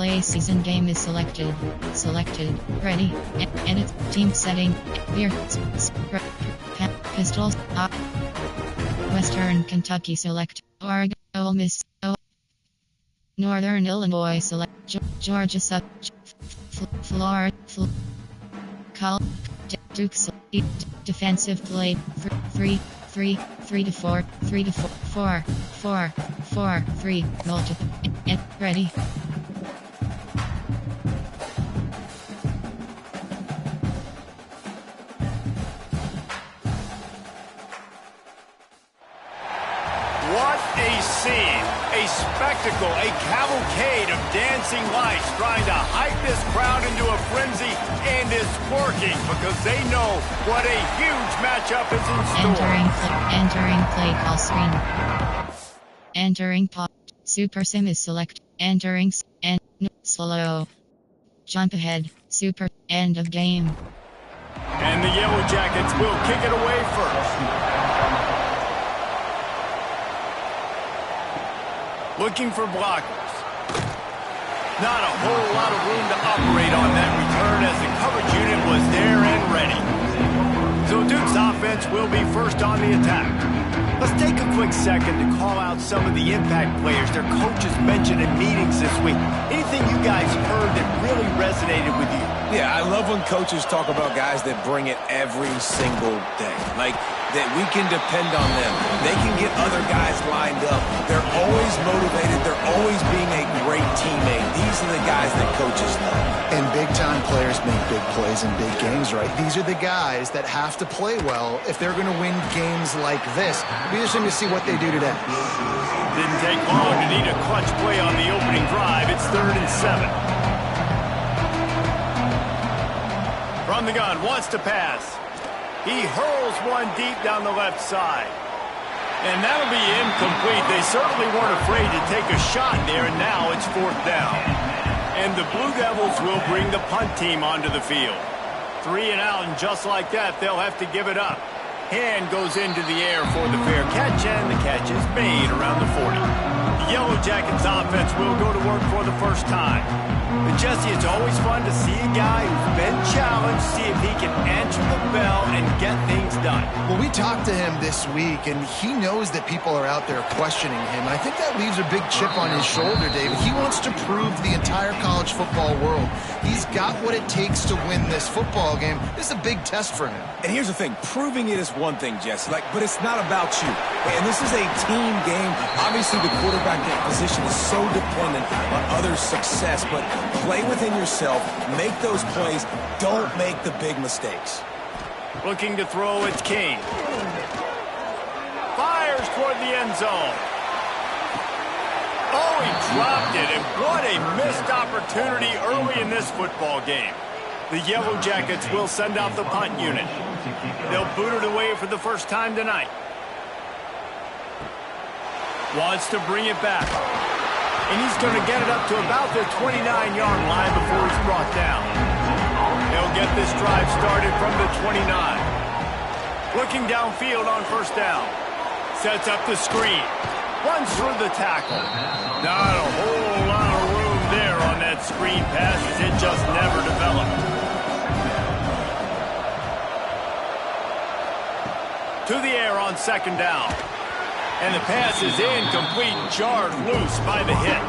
Play season game is selected. Ready. Edit. Team setting. Beer. Pistols. Western Kentucky select. Oregon. Ole Miss. Northern Illinois select. Georgia sub. Florida. Duke. Defensive play. 3 to 4. 3 to 4. 4. 3. Multiple. Ready. What a scene, a spectacle, a cavalcade of dancing lights trying to hype this crowd into a frenzy, and it's working because they know what a huge matchup is in store. Entering play call screen. Entering pop. Super sim is select. Entering and slow. Jump ahead. Super end of game. And the Yellow Jackets will kick it away first. Looking for blockers. Not a whole lot of room to operate on that return as the coverage unit was there and ready. So Duke's offense will be first on the attack. Let's take a quick second to call out some of the impact players their coaches mentioned in meetings this week. Anything you guys heard that really resonated with you? Yeah, I love when coaches talk about guys that bring it every single day. Like, that we can depend on them. They can get other guys lined up. They're always motivated. They're always being a great teammate. These are the guys that coaches love. And big-time players make big plays in big games, right? These are the guys that have to play well if they're going to win games like this. It'll be interesting to see what they do today. Didn't take long to need a clutch play on the opening drive. It's 3rd and 7. From the gun, wants to pass. He hurls one deep down the left side. And that'll be incomplete. They certainly weren't afraid to take a shot there, and now it's 4th down. And the Blue Devils will bring the punt team onto the field. 3 and out, and just like that, they'll have to give it up. Hand goes into the air for the fair catch, and the catch is made around the 40. The Yellow Jackets offense will go to work for the first time. But Jesse, it's always fun to see a guy who's been challenged, see if he can answer the bell and get things done. Well, we talked to him this week, and he knows that people are out there questioning him. And I think that leaves a big chip on his shoulder, David. He wants to prove to the entire college football world he's got what it takes to win this football game. This is a big test for him. And here's the thing. Proving it is one thing, Jesse, but it's not about you. And this is a team game. Obviously, the quarterback position is so dependent on others' success, but play within yourself, make those plays, don't make the big mistakes. Looking to throw, it's King. Fires toward the end zone. Oh, he dropped it, and what a missed opportunity early in this football game. The Yellow Jackets will send out the punt unit. They'll boot it away for the first time tonight. Wants to bring it back. And he's going to get it up to about the 29-yard line before he's brought down. They'll get this drive started from the 29. Looking downfield on 1st down. Sets up the screen. Runs through the tackle. Not a whole lot of room there on that screen pass as it just never developed. To the air on 2nd down. And the pass is incomplete, jarred loose by the hit.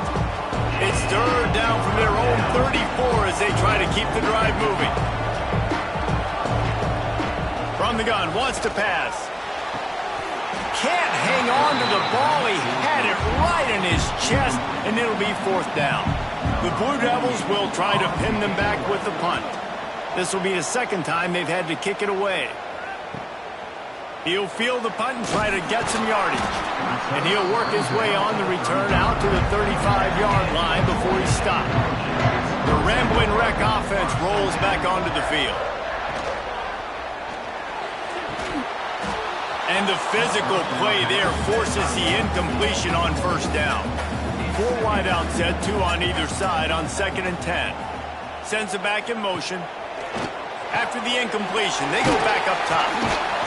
It's 3rd down from their own 34 as they try to keep the drive moving. From the gun, wants to pass. Can't hang on to the ball. He had it right in his chest, and it'll be 4th down. The Blue Devils will try to pin them back with the punt. This will be the 2nd time they've had to kick it away. He'll field the punt and try to get some yardage. And he'll work his way on the return out to the 35-yard line before he's stopped. The Ramblin' Wreck offense rolls back onto the field. And the physical play there forces the incompletion on 1st down. 4 wide out set, 2 on either side on 2nd and 10. Sends it back in motion. After the incompletion, they go back up top.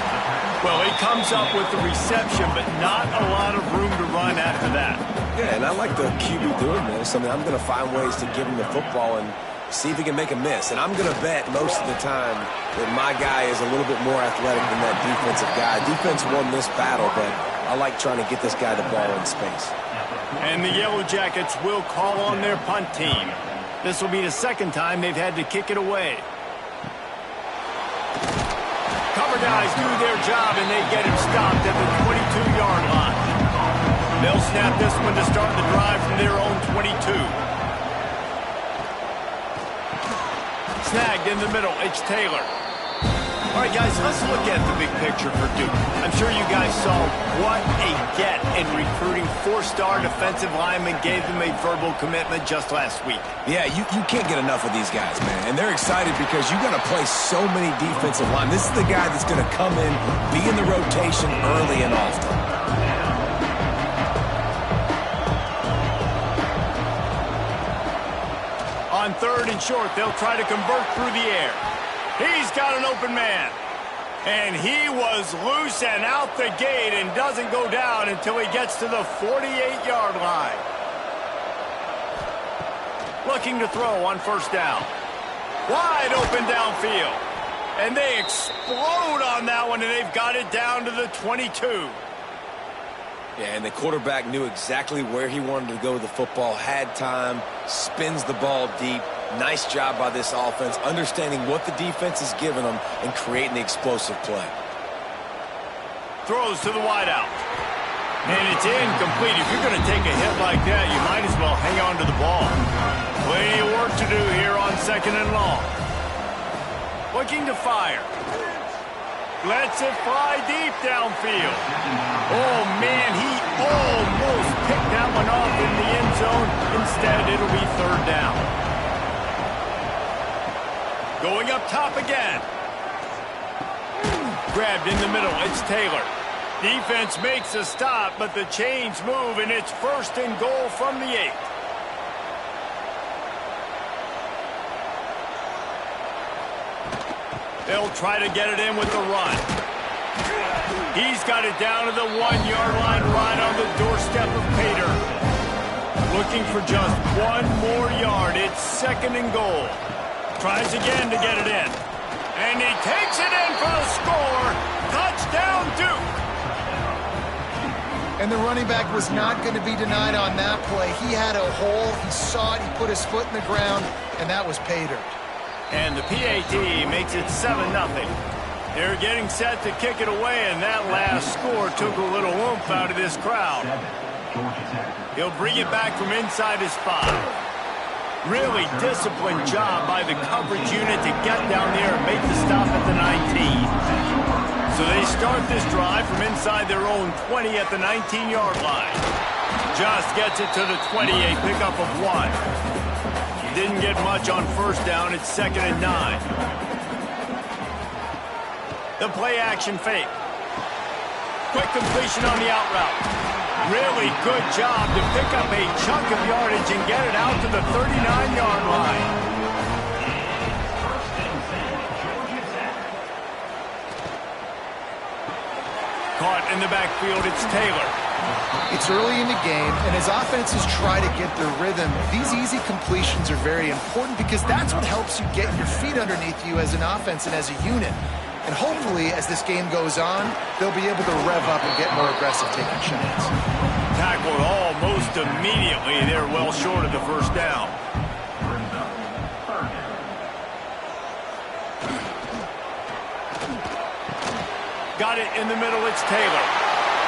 Well, he comes up with the reception, but not a lot of room to run after that. Yeah, and I like the QB doing this. I mean, I'm going to find ways to give him the football and see if he can make a miss. And I'm going to bet most of the time that my guy is a little bit more athletic than that defensive guy. Defense won this battle, but I like trying to get this guy the ball in space. And the Yellow Jackets will call on their punt team. This will be the second time they've had to kick it away. Cover guys do their job, and they get him stopped at the 22-yard line. They'll snap this one to start the drive from their own 22. Snagged in the middle, it's Taylor. All right, guys, let's look at the big picture for Duke. I'm sure you guys saw what a get in recruiting. 4-star defensive linemen gave them a verbal commitment just last week. Yeah, you can't get enough of these guys, man. And they're excited because you got to play so many defensive line. This is the guy that's going to come in, be in the rotation early and often. On 3rd and short, they'll try to convert through the air. He's got an open man. And he was loose and out the gate and doesn't go down until he gets to the 48-yard line. Looking to throw on 1st down. Wide open downfield. And they explode on that one, and they've got it down to the 22. Yeah, and the quarterback knew exactly where he wanted to go with the football, had time, spins the ball deep. Nice job by this offense, understanding what the defense is giving them and creating the explosive play. Throws to the wideout. And it's incomplete. If you're going to take a hit like that, you might as well hang on to the ball. Plenty of work to do here on 2nd and long. Looking to fire. Lets it fly deep downfield. Oh, man, he almost picked that one off in the end zone. Instead, it'll be 3rd down. Going up top again. Grabbed in the middle, it's Taylor. Defense makes a stop, but the chains move, and it's 1st and goal from the 8. They'll try to get it in with the run. He's got it down to the 1-yard line right on the doorstep of Pater. Looking for just 1 more yard. It's 2nd and goal. Tries again to get it in. And he takes it in for the score. Touchdown, Duke. And the running back was not going to be denied on that play. He had a hole. He saw it. He put his foot in the ground, and that was Pater. And the PAT makes it 7-0. They're getting set to kick it away, and that last score took a little oomph out of this crowd. He'll bring it back from inside his 5. Really disciplined job by the coverage unit to get down there and make the stop at the 19. So they start this drive from inside their own 20 at the 19-yard line. Just gets it to the 28, pickup of 1. Didn't get much on 1st down. It's 2nd and 9. The play action fake. Quick completion on the out route. Really good job to pick up a chunk of yardage and get it out to the 39-yard line. Caught in the backfield, it's Taylor. It's early in the game, and as offenses try to get their rhythm, these easy completions are very important because that's what helps you get your feet underneath you as an offense and as a unit. And hopefully, as this game goes on, they'll be able to rev up and get more aggressive taking shots. Tackled almost immediately. They're well short of the 1st down. Got it in the middle. It's Taylor.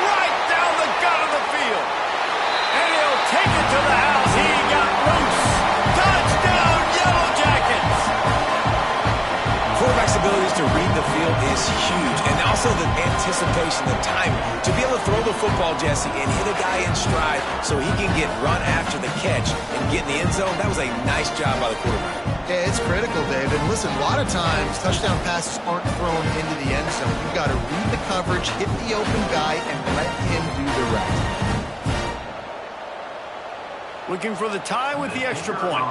Right down the gut of the field. And he'll take it to the house. He got loose. Touchdown, Yellow Jackets. Quarterback's abilities to read the field is huge, and also the anticipation, the time to be able to throw the football, Jesse, and hit a guy in stride so he can get run after the catch and get in the end zone. That was a nice job by the quarterback. Yeah, it's critical, Dave. And listen, a lot of times touchdown passes aren't thrown into the end zone. You've got to read the coverage, hit the open guy, and let him do the rest. Looking for the tie with the extra point.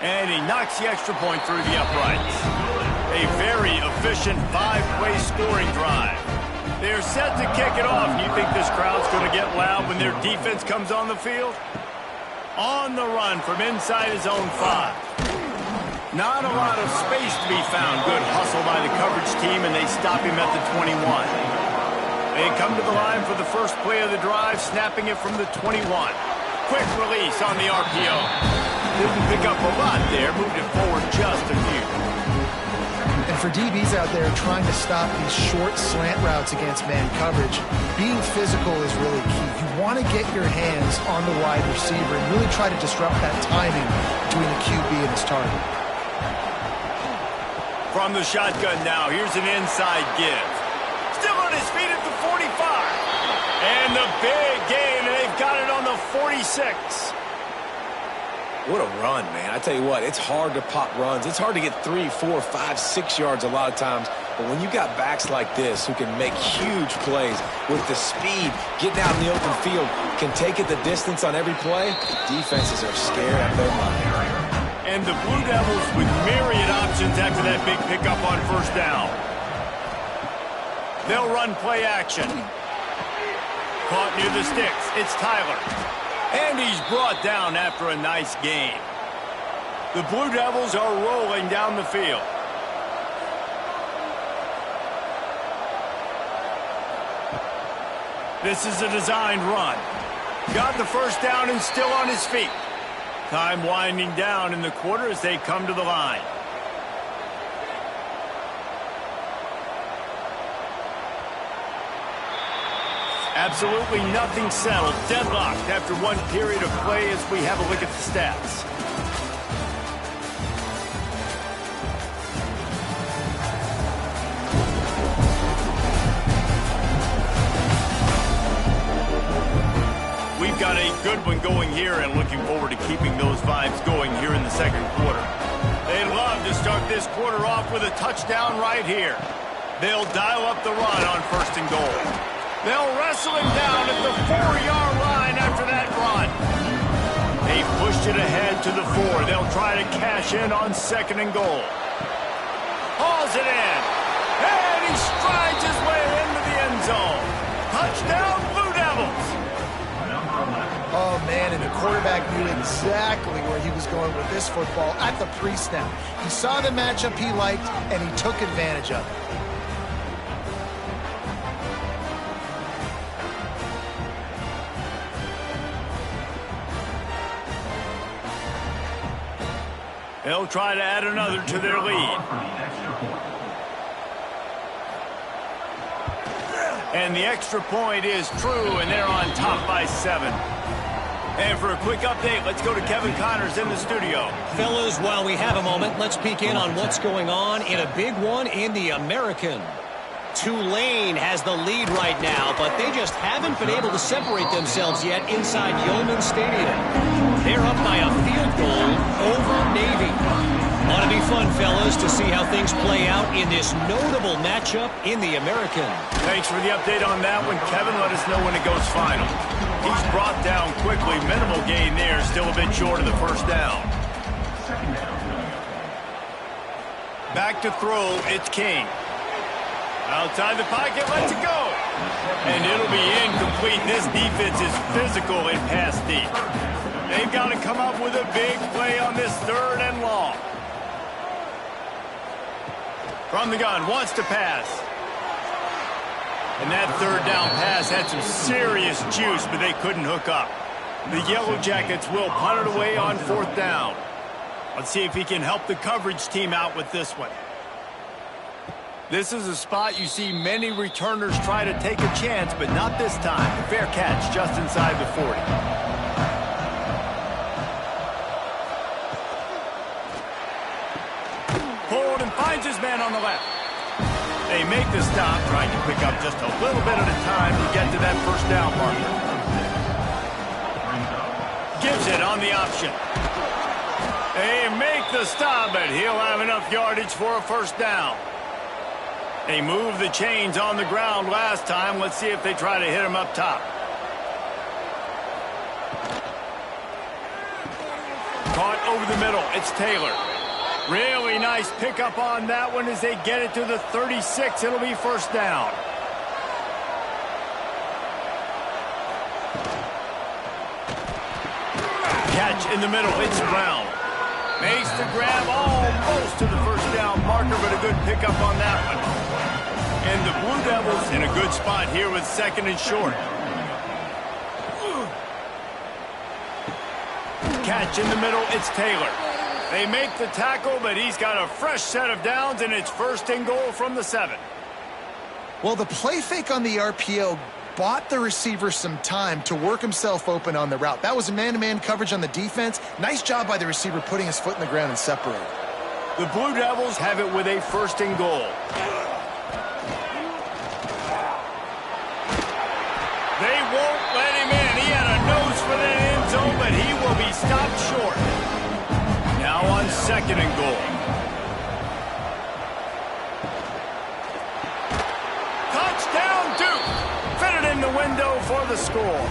And he knocks the extra point through the uprights. A very efficient 5-play scoring drive. They're set to kick it off. You think this crowd's going to get loud when their defense comes on the field? On the run from inside his own 5. Not a lot of space to be found. Good hustle by the coverage team, and they stop him at the 21. They come to the line for the first play of the drive, snapping it from the 21. Quick release on the RPO. Didn't pick up a lot there, moved it forward just a few. And for DBs out there trying to stop these short slant routes against man coverage, being physical is really key. You want to get your hands on the wide receiver and really try to disrupt that timing between the QB and his target. From the shotgun now, here's an inside give. Still on his feet at the 45. And the big gain, and they've got it on the 46. What a run, man. I tell you what, it's hard to pop runs. It's hard to get 3, 4, 5, 6 yards a lot of times. But when you got backs like this who can make huge plays with the speed, getting out in the open field, can take it the distance on every play, defenses are scared out of their mind. And the Blue Devils with myriad options after that big pickup on first down. They'll run play action. Caught near the sticks. It's Tyler. And he's brought down after a nice gain. The Blue Devils are rolling down the field. This is a designed run. Got the first down and still on his feet. Time winding down in the quarter as they come to the line. Absolutely nothing settled. Deadlocked after one period of play as we have a look at the stats. We've got a good one going here and looking forward to keeping those vibes going here in the second quarter. They love to start this quarter off with a touchdown right here. They'll dial up the run on first and goal. They'll wrestle him down at the 4-yard line after that run. They pushed it ahead to the 4. They'll try to cash in on second and goal. Hauls it in. And he strides his way into the end zone. Touchdown, Blue Devils. Oh, man, and the quarterback knew exactly where he was going with this football at the pre-snap. He saw the matchup he liked, and he took advantage of it. They'll try to add another to their lead. And the extra point is true, and they're on top by 7. And for a quick update, let's go to Kevin Connors in the studio. Fellas, while we have a moment, let's peek in on what's going on in a big one in the American. Tulane has the lead right now, but they just haven't been able to separate themselves yet inside Yeoman Stadium. They're up by a field goal over Navy. Ought to be fun, fellas, to see how things play out in this notable matchup in the American. Thanks for the update on that one, Kevin. Let us know when it goes final. He's brought down quickly. Minimal gain there. Still a bit short of the first down. Back to throw. It's King. Outside the pocket, lets it go. And it'll be incomplete. This defense is physical and pass deep. They've got to come up with a big play on this 3rd and long. From the gun, wants to pass. And that 3rd down pass had some serious juice, but they couldn't hook up. The Yellow Jackets will punt it away on 4th down. Let's see if he can help the coverage team out with this one. This is a spot you see many returners try to take a chance, but not this time. Fair catch just inside the 40. Hold and finds his man on the left. They make the stop, trying to pick up just a little bit at a time to get to that first down marker. Gives it on the option. They make the stop, but he'll have enough yardage for a first down. They moved the chains on the ground last time. Let's see if they try to hit him up top. Caught over the middle. It's Taylor. Really nice pickup on that one as they get it to the 36. It'll be first down. Catch in the middle. It's Brown. Makes the grab almost to the first down marker, but a good pickup on that one. And the Blue Devils in a good spot here with 2nd and short. Catch in the middle. It's Taylor. They make the tackle, but he's got a fresh set of downs, and it's 1st and goal from the 7. Well, the play fake on the RPO bought the receiver some time to work himself open on the route. That was a man-to-man coverage on the defense. Nice job by the receiver putting his foot in the ground and separating. The Blue Devils have it with a 1st and goal. They won't let him in. He had a nose for the end zone, but he will be stopped short. Now on 2nd and goal. Touchdown, Duke. Fit it in the window for the score.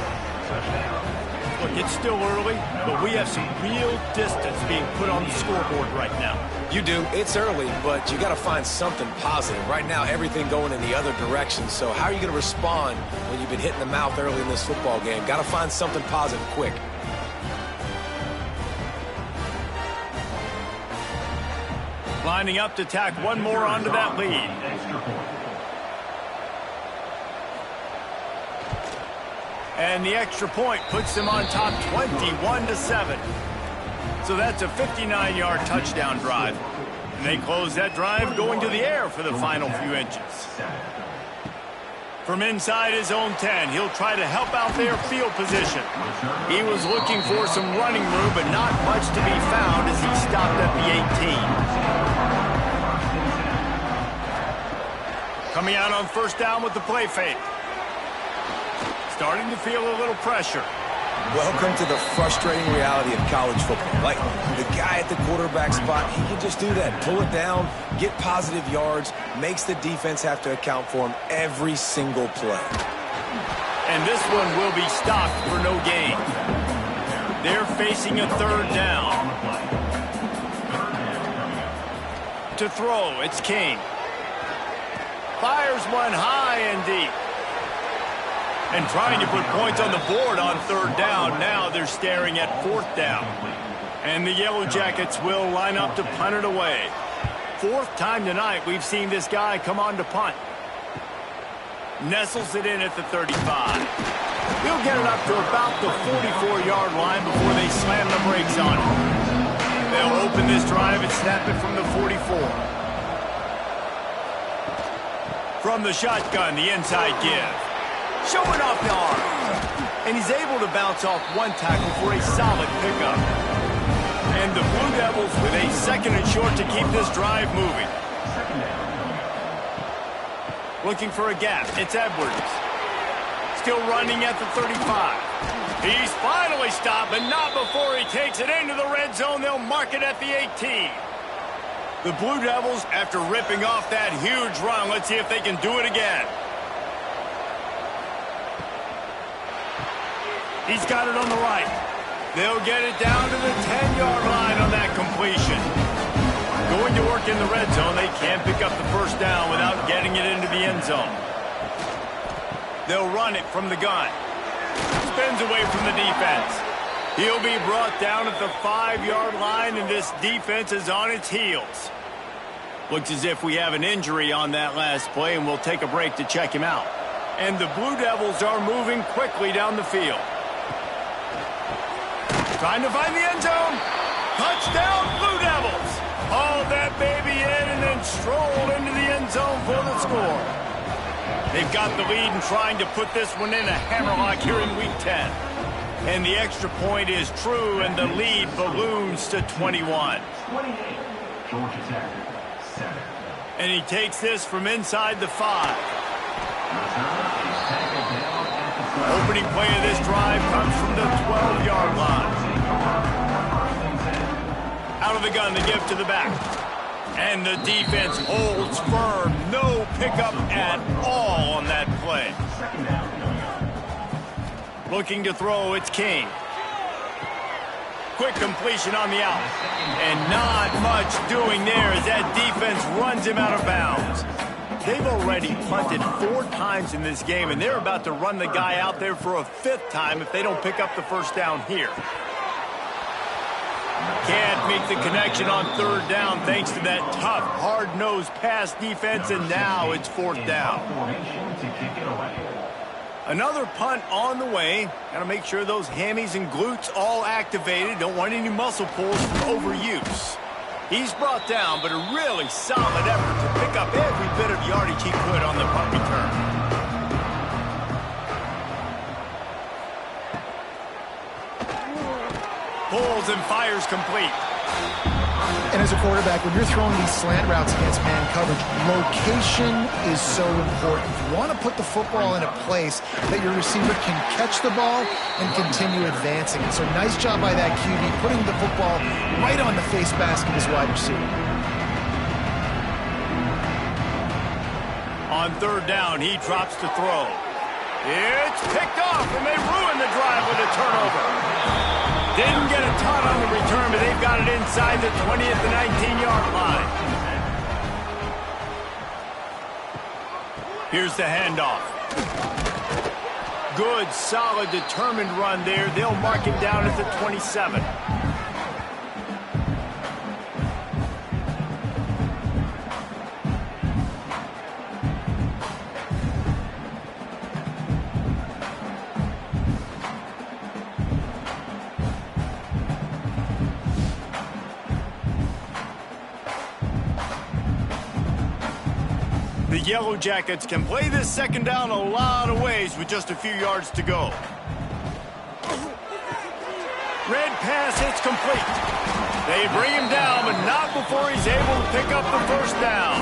Look, it's still early, but we have some real distance being put on the scoreboard right now. You do. It's early, but you got to find something positive. Right now, everything going in the other direction. So how are you going to respond when you've been hit in the mouth early in this football game? Got to find something positive quick. Lining up to tack one more onto that lead. And the extra point puts them on top 21-7. So that's a 59-yard touchdown drive. And they close that drive going to the air for the final few inches. From inside his own 10, he'll try to help out their field position. He was looking for some running room, but not much to be found as he stopped at the 18. Coming out on 1st down with the play fake. Starting to feel a little pressure. Welcome to the frustrating reality of college football. Like, the guy at the quarterback spot, he can just do that. Pull it down, get positive yards, makes the defense have to account for him every single play. And this one will be stopped for no gain. They're facing a 3rd down. To throw, it's King. Fires one high and deep. And trying to put points on the board on 3rd down. Now they're staring at 4th down. And the Yellow Jackets will line up to punt it away. 4th time tonight we've seen this guy come on to punt. Nestles it in at the 35. He'll get it up to about the 44-yard line before they slam the brakes on it. They'll open this drive and snap it from the 44. From the shotgun, the inside give. Showing off the arm. And he's able to bounce off one tackle for a solid pickup. And the Blue Devils with a 2nd and short to keep this drive moving. Looking for a gap. It's Edwards. Still running at the 35. He's finally stopped, but not before he takes it into the red zone. They'll mark it at the 18. The Blue Devils, after ripping off that huge run, let's see if they can do it again. He's got it on the right. They'll get it down to the 10-yard line on that completion. Going to work in the red zone. They can't pick up the 1st down without getting it into the end zone. They'll run it from the gun. Spins away from the defense. He'll be brought down at the 5-yard line, and this defense is on its heels. Looks as if we have an injury on that last play, and we'll take a break to check him out. And the Blue Devils are moving quickly down the field. Trying to find the end zone. Touchdown, Blue Devils. Hauled that baby in and then strolled into the end zone for the score. They've got the lead and trying to put this one in a hammerlock here in Week 10. And the extra point is true, and the lead balloons to 21. And he takes this from inside the 5. Opening play of this drive comes from the 12-yard line. Out of the gun, the give to the back. And the defense holds firm. No pickup at all on that play. Looking to throw, it's King. Quick completion on the out. And not much doing there as that defense runs him out of bounds. They've already punted 4 times in this game, and they're about to run the guy out there for a 5th time if they don't pick up the 1st down here. can't make the connection on third down thanks to that tough, hard-nosed pass defense, and now it's fourth down. Another punt on the way. Got to make sure those hammies and glutes all activated. Don't want any muscle pulls from overuse. He's brought down, but a really solid effort to pick up every bit of yardage he could on the punt return. Pulls and fires complete. And as a quarterback, when you're throwing these slant routes against man coverage, location is so important. You want to put the football in a place that your receiver can catch the ball and continue advancing. And so nice job by that QB, putting the football right on the face mask of his wide receiver. On third down, he drops to throw. It's picked off, and they ruin the drive with a turnover. Didn't get a ton on the return, but they've got it inside the 20 at the 19-yard line. Here's the handoff. Good, solid, determined run there. They'll mark him down at the 27. The Yellow Jackets can play this second down a lot of ways with just a few yards to go. Red pass hits complete. They bring him down, but not before he's able to pick up the first down.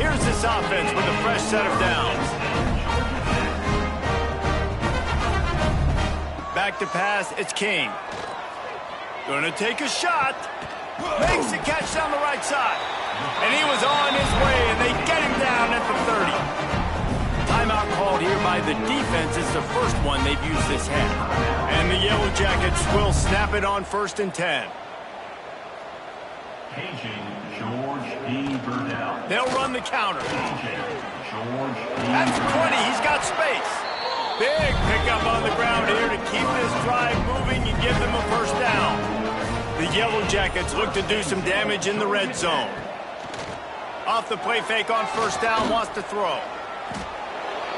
Here's this offense with a fresh set of downs. Back to pass, it's King. Gonna take a shot. Makes the catch down the right side. And he was on his way, and they get him down at the 30. Timeout called here by the defense. It's the first one they've used this half. And the Yellow Jackets will snap it on 1st and 10. They'll run the counter. That's 20. He's got space. Big pickup on the ground here to keep this drive moving and give them a first down. The Yellow Jackets look to do some damage in the red zone. Off the play fake on first down, wants to throw.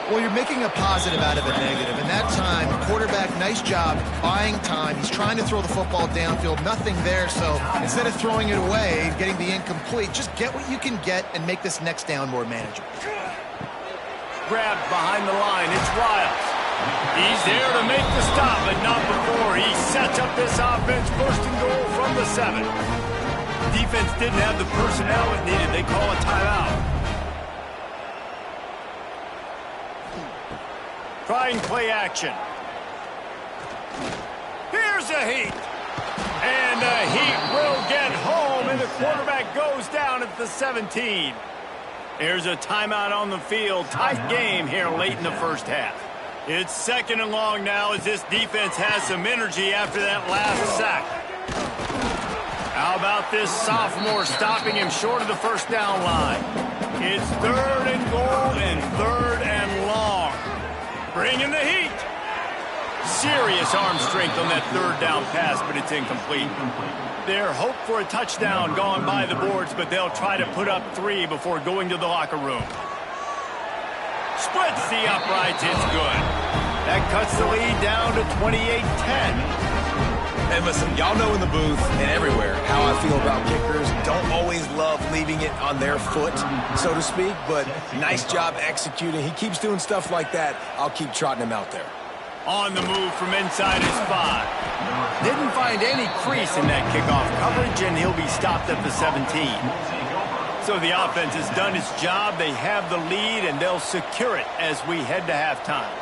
Well, you're making a positive out of a negative. And that time, quarterback, nice job buying time. He's trying to throw the football downfield. Nothing there, so instead of throwing it away, getting the incomplete, just get what you can get and make this next down more manageable. Grabbed behind the line, it's Riles. He's there to make the stop, but not before. He sets up this offense, 1st and goal from the 7. Defense didn't have the personnel it needed. They call a timeout. Trying play action. Here's a heat. And the Heat will get home, and the quarterback goes down at the 17. There's a timeout on the field. Tight game here late in the first half. It's 2nd and long now as this defense has some energy after that last sack. How about this sophomore stopping him short of the first down line? It's 3rd and goal and 3rd and long. Bring in the heat. Serious arm strength on that 3rd down pass, but it's incomplete. Their hope for a touchdown gone by the boards, but they'll try to put up 3 before going to the locker room. Splits the uprights, it's good. That cuts the lead down to 28-10. And listen, y'all know in the booth and everywhere how I feel about kickers. Don't always love leaving it on their foot, so to speak, but nice job executing. He keeps doing stuff like that. I'll keep trotting him out there. On the move from inside his 5. Didn't find any crease in that kickoff coverage, and he'll be stopped at the 17. So the offense has done its job. They have the lead, and they'll secure it as we head to halftime.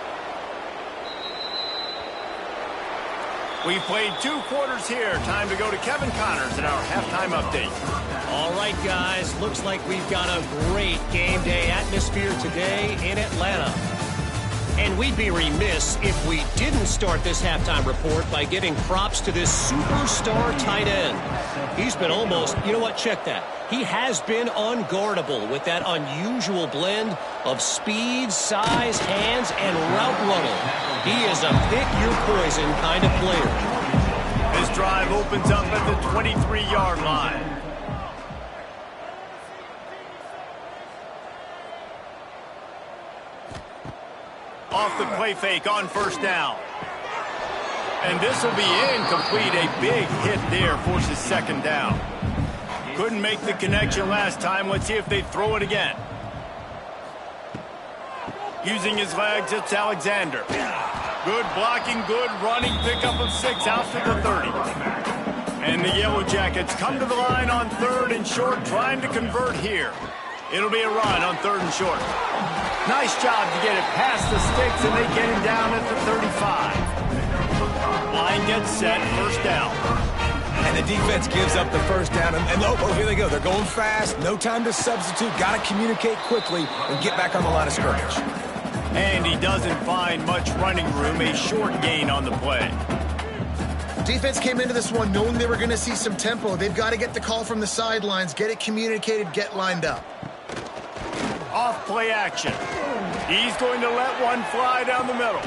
We've played 2 quarters here. Time to go to Kevin Connors in our halftime update. All right, guys. Looks like we've got a great game day atmosphere today in Atlanta. And we'd be remiss if we didn't start this halftime report by giving props to this superstar tight end. He's been almost, you know what, check that. He has been unguardable with that unusual blend of speed, size, hands, and route running. He is a pick-your-poison kind of player. As drive opens up at the 23-yard line. Off the play fake on first down. And this will be incomplete. A big hit there forces second down. Couldn't make the connection last time. Let's see if they throw it again. Using his legs, it's Alexander. Good blocking, good running, pickup of 6 out to the 30. And the Yellow Jackets come to the line on 3rd and short, trying to convert here. It'll be a run on 3rd and short. Nice job to get it past the sticks, and they get him down at the 35. Line gets set, first down. And the defense gives up the first down. And oh, here they go. They're going fast. No time to substitute. Got to communicate quickly and get back on the line of scrimmage. And he doesn't find much running room. A short gain on the play. Defense came into this one knowing they were going to see some tempo. They've got to get the call from the sidelines, get it communicated, get lined up. Off play action. He's going to let one fly down the middle.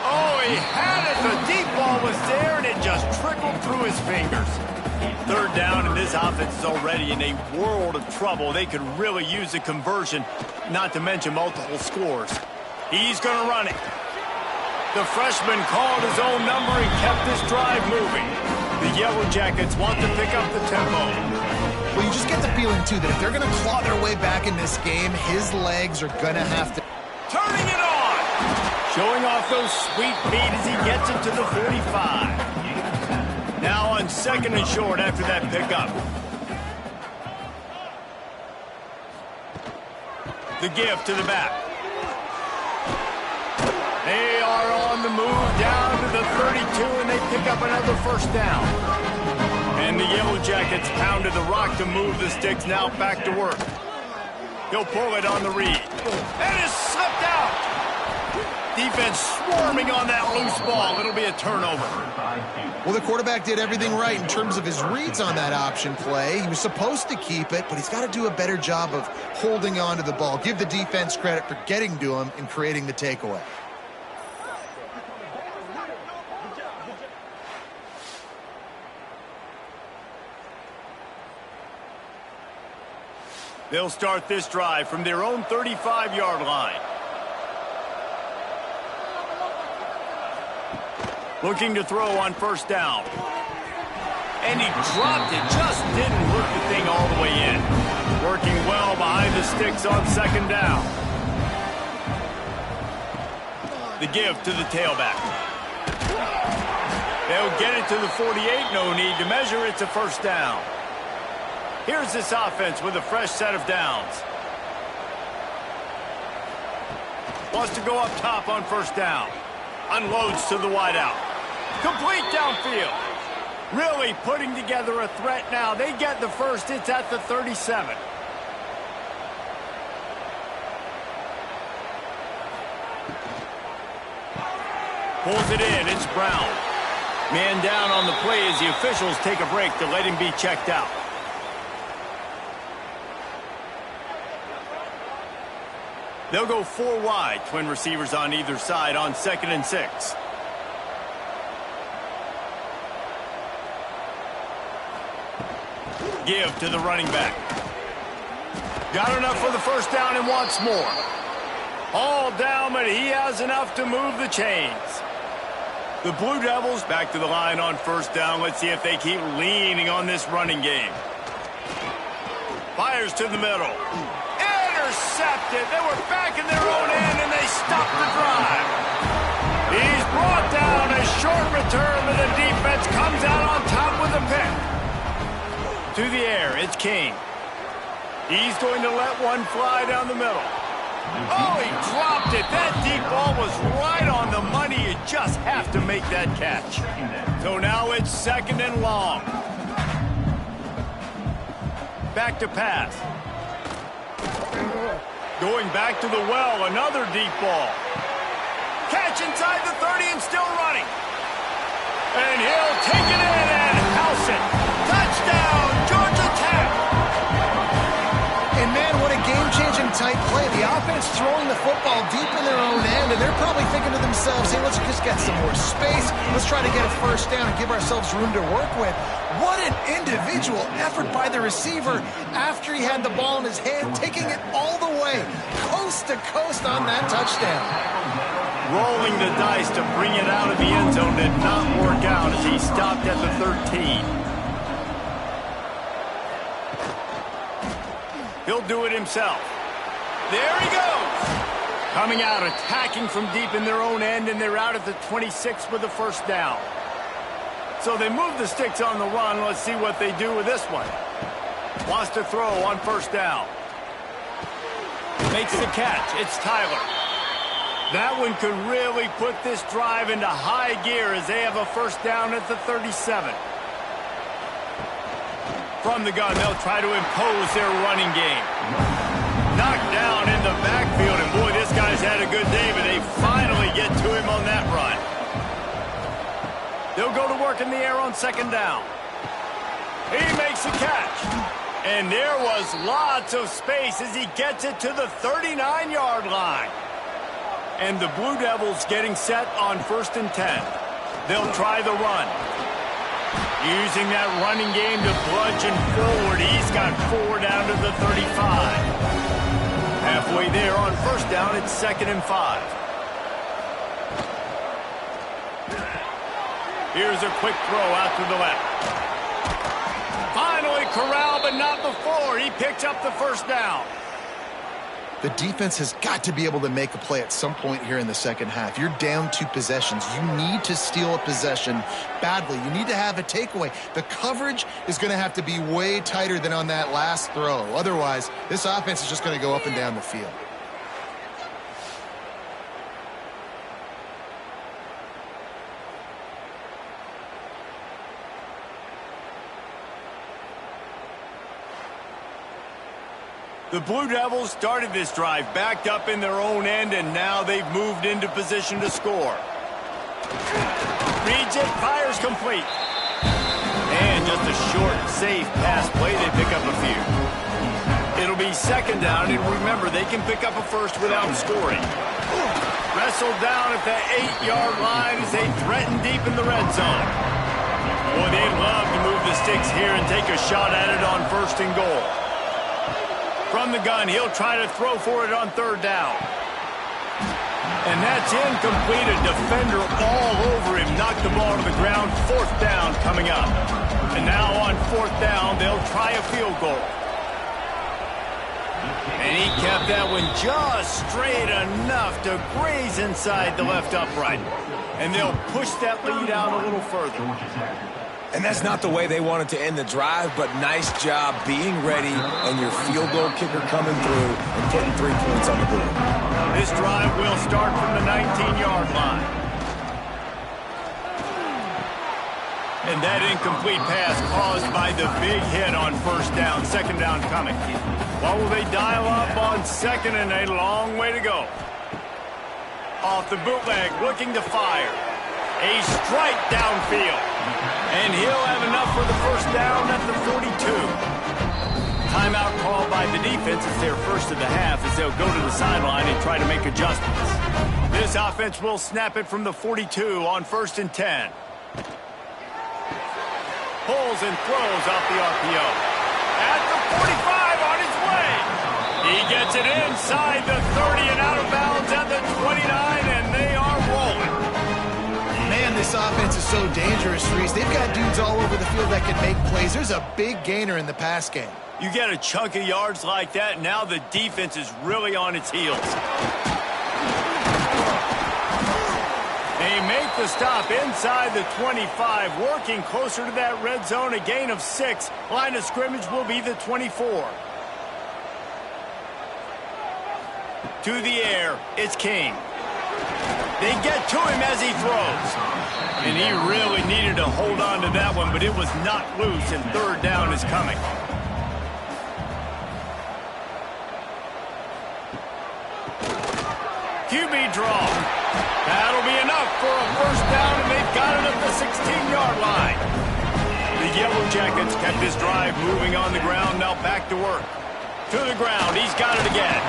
Oh, he had it. The deep ball was there, and it just trickled through his fingers. 3rd down, and this offense is already in a world of trouble. They could really use a conversion, not to mention multiple scores. He's going to run it. The freshman called his own number and kept this drive moving. The Yellow Jackets want to pick up the tempo. Well, you just get the feeling, too, that if they're going to claw their way back in this game, his legs are going to have to... Turning it on! Showing off those sweet feet as he gets it to the 45. Now on 2nd and short after that pickup. The give to the back. They are on the move down to the 32, and they pick up another first down. And the Yellow Jackets pounded the rock to move the sticks, now back to work. He'll pull it on the read. And it's slipped out. Defense swarming on that loose ball. It'll be a turnover. Well, the quarterback did everything right in terms of his reads on that option play. He was supposed to keep it, but he's got to do a better job of holding on to the ball. Give the defense credit for getting to him and creating the takeaway. They'll start this drive from their own 35-yard line. Looking to throw on first down. And he dropped it, just didn't hook the thing all the way in. Working well behind the sticks on 2nd down. The give to the tailback. They'll get it to the 48, no need to measure, it's a first down. Here's this offense with a fresh set of downs. Wants to go up top on first down. Unloads to the wideout. Complete downfield. Really putting together a threat now. They get the first. It's at the 37. Pulls it in. It's Brown. Man down on the play as the officials take a break to let him be checked out. They'll go 4 wide, twin receivers on either side on 2nd and 6. Give to the running back. Got enough for the first down and wants more. All down, but he has enough to move the chains. The Blue Devils back to the line on first down. Let's see if they keep leaning on this running game. Fires to the middle. Intercepted. They were back in their own end, and they stopped the drive. He's brought down. A short return, but the defense comes out on top with a pick. To the air, it's King. He's going to let one fly down the middle. Oh, he dropped it. That deep ball was right on the money. You just have to make that catch. So now it's 2nd and long. Back to pass. Going back to the well, another deep ball. Catch inside the 30 and still running. And he'll take it in and house it. Touchdown, Georgia Tech. And man, what a game-changing tight play. The offense throwing the football deep in their own end, and they're probably thinking to themselves, hey, let's just get some more space. Let's try to get a first down and give ourselves room to work with. What an individual effort by the receiver after he had the ball in his hand, taking it all the way, coast to coast on that touchdown. Rolling the dice to bring it out of the end zone did not work out as he stopped at the 13. He'll do it himself. There he goes. Coming out, attacking from deep in their own end, and they're out at the 26 with the first down. So they move the sticks on the run. Let's see what they do with this one. Wants to throw on first down. Makes the catch. It's Tyler. That one could really put this drive into high gear as they have a first down at the 37. From the gun, they'll try to impose their running game. Knocked down in the backfield, and boy, this guy's had a good day, but they finally get to him on that run. They'll go to work in the air on second down. He makes the catch. And there was lots of space as he gets it to the 39-yard line. And the Blue Devils getting set on 1st and 10. They'll try the run. Using that running game to bludgeon forward. He's got 4 down to the 35. Halfway there on first down, it's 2nd and 5. Here's a quick throw out to the left. Finally corralled, but not before. He picks up the first down. The defense has got to be able to make a play at some point here in the second half. You're down 2 possessions. You need to steal a possession badly. You need to have a takeaway. The coverage is going to have to be way tighter than on that last throw. Otherwise, this offense is just going to go up and down the field. The Blue Devils started this drive backed up in their own end, and now they've moved into position to score. Reads it, fires complete. And just a short, safe pass play. They pick up a few. It'll be second down, and remember, they can pick up a first without scoring. Wrestled down at the 8-yard line as they threaten deep in the red zone. Boy, they'd love to move the sticks here and take a shot at it on 1st and goal. From the gun, he'll try to throw for it on 3rd down. And that's incomplete. A defender all over him. Knocked the ball to the ground. 4th down coming up. And now on 4th down, they'll try a field goal. And he kept that one just straight enough to graze inside the left upright. And they'll push that lead out a little further. And that's not the way they wanted to end the drive, but nice job being ready and your field goal kicker coming through and putting 3 points on the board. This drive will start from the 19-yard line. And that incomplete pass caused by the big hit on 1st down. 2nd down coming. What will they dial up on 2nd and a long way to go? Off the bootleg, looking to fire. A strike downfield. And he'll have enough for the first down at the 42. Timeout called by the defense. It's their first of the half as they'll go to the sideline and try to make adjustments. This offense will snap it from the 42 on 1st and 10. Pulls and throws off the RPO. At the 45 on his way. He gets it inside the 30 and out of bounds at the 29, and they are rolling. Man, this offense is so dangerous, Reese. They've got dudes all over the field that can make plays. There's a big gainer in the pass game. You get a chunk of yards like that, now the defense is really on its heels. They make the stop inside the 25, working closer to that red zone, a gain of 6. Line of scrimmage will be the 24. To the air, it's King. They get to him as he throws. And he really needed to hold on to that one, but it was not loose, and 3rd down is coming. QB draw. That'll be enough for a first down, and they've got it at the 16-yard line. The Yellow Jackets kept this drive moving on the ground, now back to work. To the ground, he's got it again.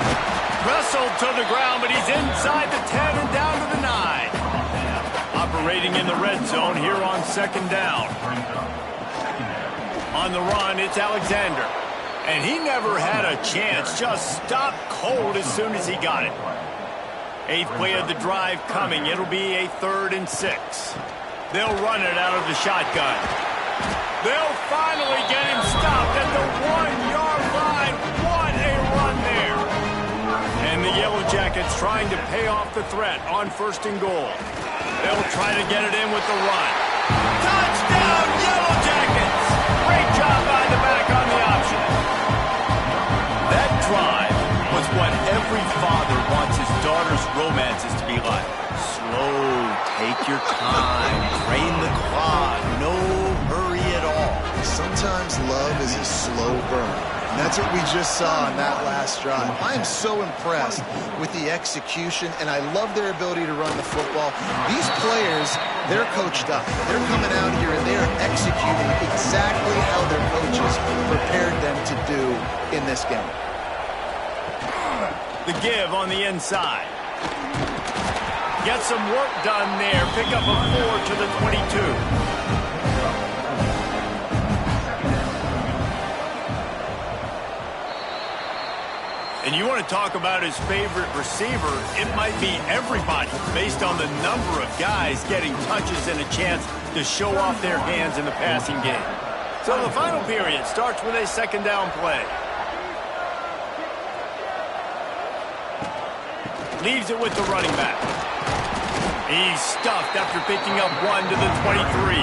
Wrestled to the ground, but he's inside the 10 and down to the 9. Operating in the red zone here on 2nd down. On the run, it's Alexander. And he never had a chance. Just stopped cold as soon as he got it. 8th play of the drive coming. It'll be a 3rd and 6. They'll run it out of the shotgun. They'll finally get him stopped at the 1-yard line. What a run there. And the Yellow Jackets trying to pay off the threat on 1st and goal. They'll try to get it in with the run. Touchdown, Yellow Jackets! Great job by the back on the option. That drive was what every father wants his daughter's romances to be like. Slow, take your time, drain the clock, no hurry at all. Sometimes love is a slow burn. And that's what we just saw on that last drive. I am so impressed with the execution, and I love their ability to run the football. These players, they're coached up. They're coming out here, and they're executing exactly how their coaches prepared them to do in this game. The give on the inside. Get some work done there. Pick up a 4 to the 22. And you want to talk about his favorite receiver, it might be everybody based on the number of guys getting touches and a chance to show off their hands in the passing game. So the final period starts with a 2nd down play. Leaves it with the running back. He's stuffed after picking up 1 to the 23.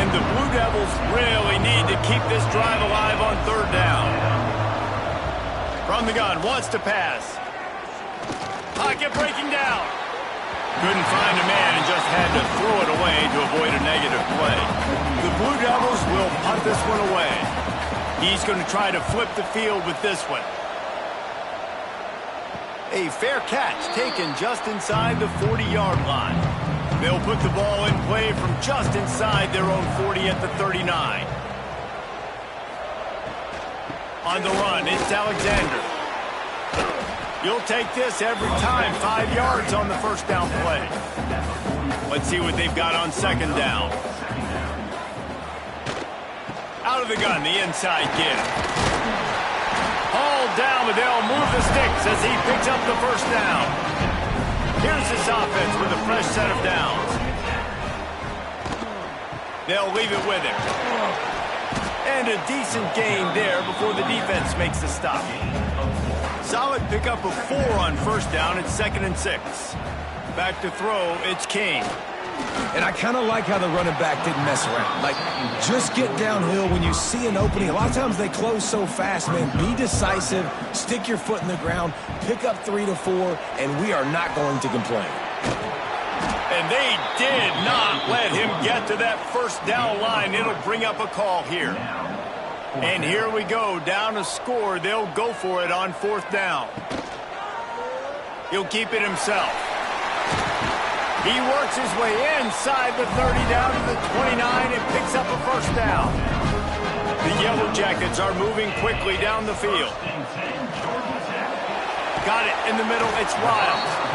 And the Blue Devils really need to keep this drive alive on 3rd down. From the gun, wants to pass. Pocket breaking down. Couldn't find a man and just had to throw it away to avoid a negative play. The Blue Devils will punt this one away. He's going to try to flip the field with this one. A fair catch taken just inside the 40-yard line. They'll put the ball in play from just inside their own 40 at the 39. On the run, it's Alexander. You'll take this every time. 5 yards on the 1st down play. Let's see what they've got on 2nd down. Out of the gun, the inside give. Hauled down, but they'll move the sticks as he picks up the 1st down. Here's this offense with a fresh set of downs. They'll leave it with him. And a decent gain there before the defense makes the stop. Solid pickup of 4 on 1st down. It's 2nd and 6. Back to throw, it's King. And I kind of like how the running back didn't mess around. Like, just get downhill when you see an opening. A lot of times they close so fast, man. Be decisive, stick your foot in the ground, pick up 3 to 4, and we are not going to complain. And they did not let him get to that 1st down line. It'll bring up a call here. And here we go, down a score. They'll go for it on 4th down. He'll keep it himself. He works his way inside the 30 down to the 29 and picks up a 1st down. The Yellow Jackets are moving quickly down the field. Got it in the middle, it's Riles.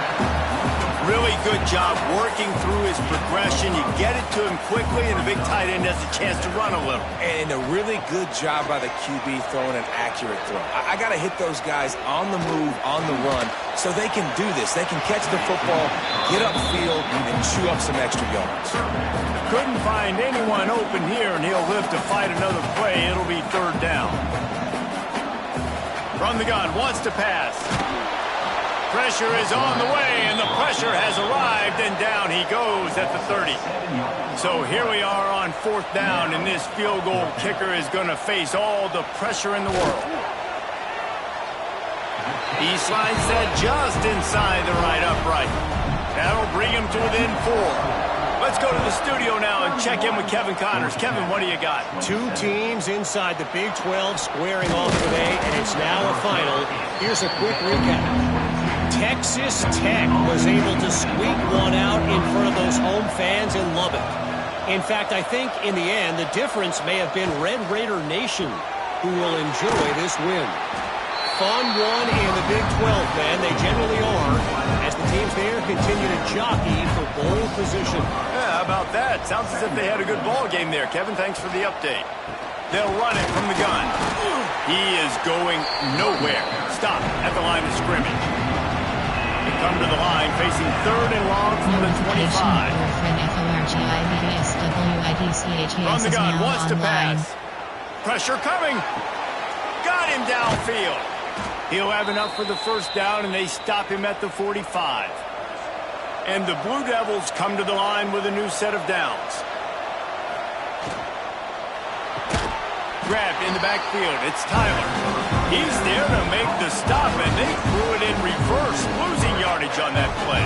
Really good job working through his progression. You get it to him quickly, and the big tight end has a chance to run a little. And a really good job by the QB throwing an accurate throw. I got to hit those guys on the move, on the run, so they can do this. They can catch the football, get upfield, and chew up some extra yards. Couldn't find anyone open here, and he'll live to fight another play. It'll be 3rd down. From the gun, wants to pass. Pressure is on the way, and the pressure has arrived, and down he goes at the 30. So here we are on 4th down, and this field goal kicker is going to face all the pressure in the world. He slides that just inside the right upright. That'll bring him to within 4. Let's go to the studio now and check in with Kevin Connors. Kevin, what do you got? 2 teams inside the Big 12 squaring off today, and it's now a final. Here's a quick recap. Texas Tech was able to squeak one out in front of those home fans in Lubbock. In fact, I think in the end, the difference may have been Red Raider Nation, who will enjoy this win. fun one in the Big 12, man. They generally are, as the teams there continue to jockey for bowl position. Yeah, how about that? Sounds as if they had a good ball game there. Kevin, thanks for the update. They'll run it from the gun. He is going nowhere. Stop at the line of scrimmage. They come to the line, facing third and long from the 25. From the gun, wants to pass. Pressure coming. Got him downfield. He'll have enough for the first down, and they stop him at the 45. And the Blue Devils come to the line with a new set of downs. Grabbed in the backfield. It's Tyler. He's there to make the stop, and they threw it in reverse, losing yardage on that play.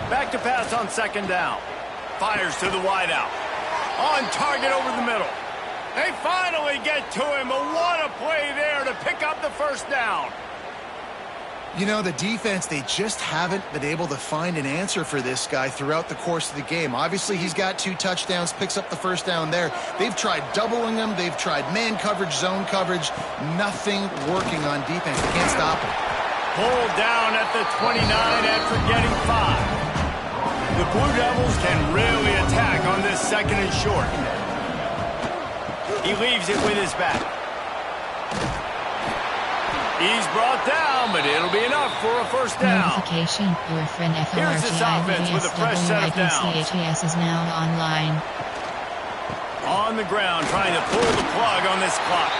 Back to pass on second down. Fires to the wideout. On target over the middle. They finally get to him, but what a play there to pick up the first down. You know, the defense, they just haven't been able to find an answer for this guy throughout the course of the game. Obviously, he's got 2 touchdowns, picks up the first down there. They've tried doubling him. They've tried man coverage, zone coverage. Nothing working on defense. They can't stop him. Pulled down at the 29 after getting 5. The Blue Devils can really attack on this second and short. He leaves it with his back. He's brought down, but it'll be enough for a first down. Notification, your friend Here's this offense with a fresh set of downs. is now online. On the ground, trying to pull the plug on this clock.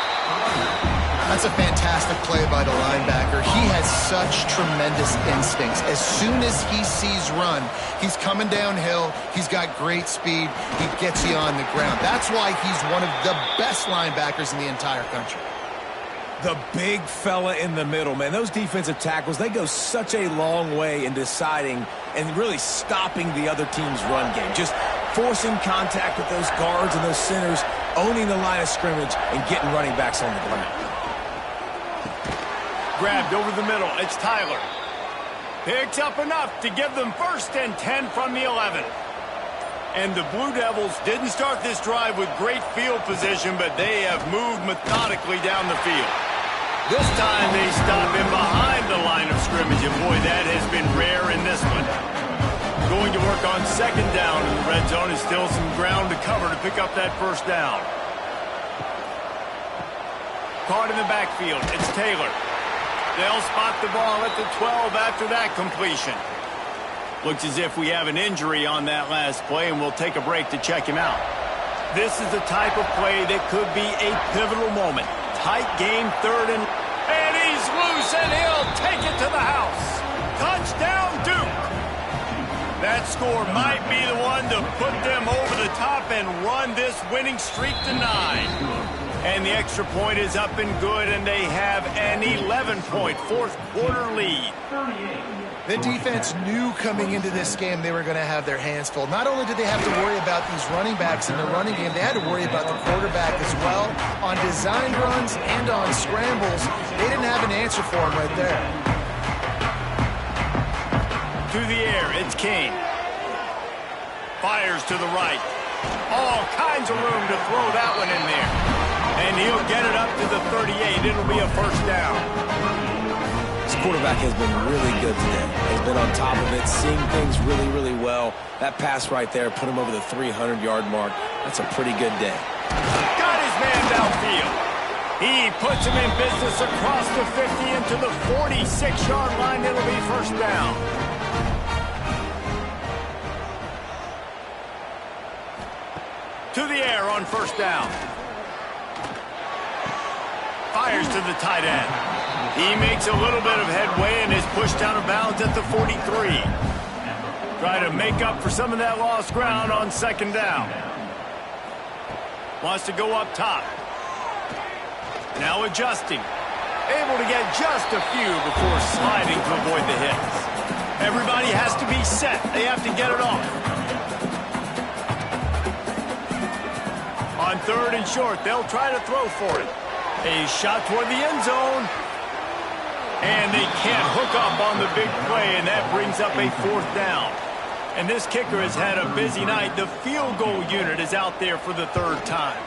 That's a fantastic play by the linebacker. He has such tremendous instincts. As soon as he sees run, he's coming downhill. He's got great speed. He gets you on the ground. That's why he's one of the best linebackers in the entire country. The big fella in the middle, man. Those defensive tackles, they go such a long way in deciding and really stopping the other team's run game. Just forcing contact with those guards and those centers, owning the line of scrimmage, and getting running backs on the ground. Grabbed over the middle. It's Tyler. Picks up enough to give them first and 10 from the 11. And the Blue Devils didn't start this drive with great field position, but they have moved methodically down the field. This time they stop him behind the line of scrimmage, and boy, that has been rare in this one. Going to work on second down in the red zone. Is still some ground to cover to pick up that first down. Caught in the backfield. It's Taylor. They'll spot the ball at the 12 after that completion. Looks as if we have an injury on that last play, and we'll take a break to check him out. This is the type of play that could be a pivotal moment. Tight game, third and he's loose, and he'll take it to the house. Touchdown, Duke. That score might be the one to put them over the top and run this winning streak to 9. And the extra point is up and good, and they have an 11-point fourth-quarter lead. The defense knew coming into this game they were going to have their hands full. Not only did they have to worry about these running backs in the running game, they had to worry about the quarterback as well. On design runs and on scrambles, they didn't have an answer for him right there. To the air, it's Kane. Fires to the right. All kinds of room to throw that one in there. And he'll get it up to the 38. It'll be a first down. This quarterback has been really good today. He's been on top of it, seeing things really, really well. That pass right there put him over the 300-yard mark. That's a pretty good day. Got his man downfield. He puts him in business across the 50 into the 46-yard line. It'll be first down. To the air on first down. Fires to the tight end. He makes a little bit of headway and is pushed out of bounds at the 43. Try to make up for some of that lost ground on second down. Wants to go up top. Now adjusting. Able to get just a few before sliding to avoid the hits. Everybody has to be set. They have to get it off. On third and short, they'll try to throw for it. A shot toward the end zone. And they can't hook up on the big play, and that brings up a fourth down. And this kicker has had a busy night. The field goal unit is out there for the third time.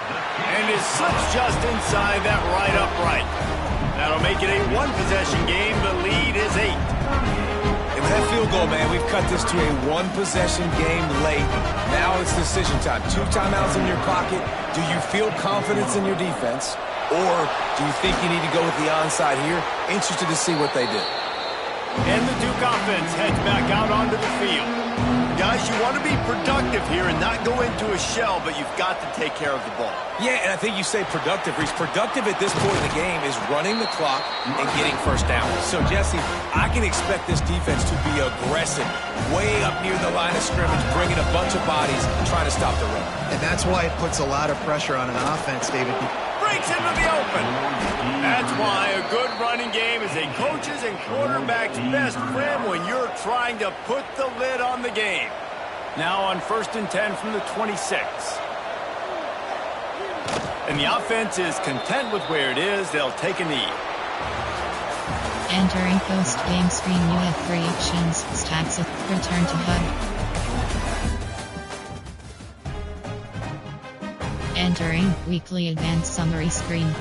And it slips just inside that right upright. That'll make it a one-possession game. The lead is 8. And with that field goal, man, we've cut this to a one-possession game late. Now it's decision time. 2 timeouts in your pocket. Do you feel confidence in your defense? Or do you think you need to go with the onside here? Interested to see what they do. And the Duke offense heads back out onto the field. Guys, you want to be productive here and not go into a shell, but you've got to take care of the ball. Yeah, and I think you say productive, Reese. Productive at this point in the game is running the clock and getting first down. So, Jesse, I can expect this defense to be aggressive, way up near the line of scrimmage, bringing a bunch of bodies, trying to stop the run. And that's why it puts a lot of pressure on an offense, David. Breaks into the open. That's why a good running game is a coach's and quarterback's best friend when you're trying to put the lid on the game. Now on 1st and 10 from the 26. And the offense is content with where it is. They'll take a knee. Entering post-game screen, you have 3 options. Stacks of return to hub. Entering weekly advanced summary screen.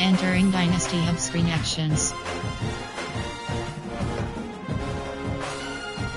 Entering Dynasty Hub screen actions.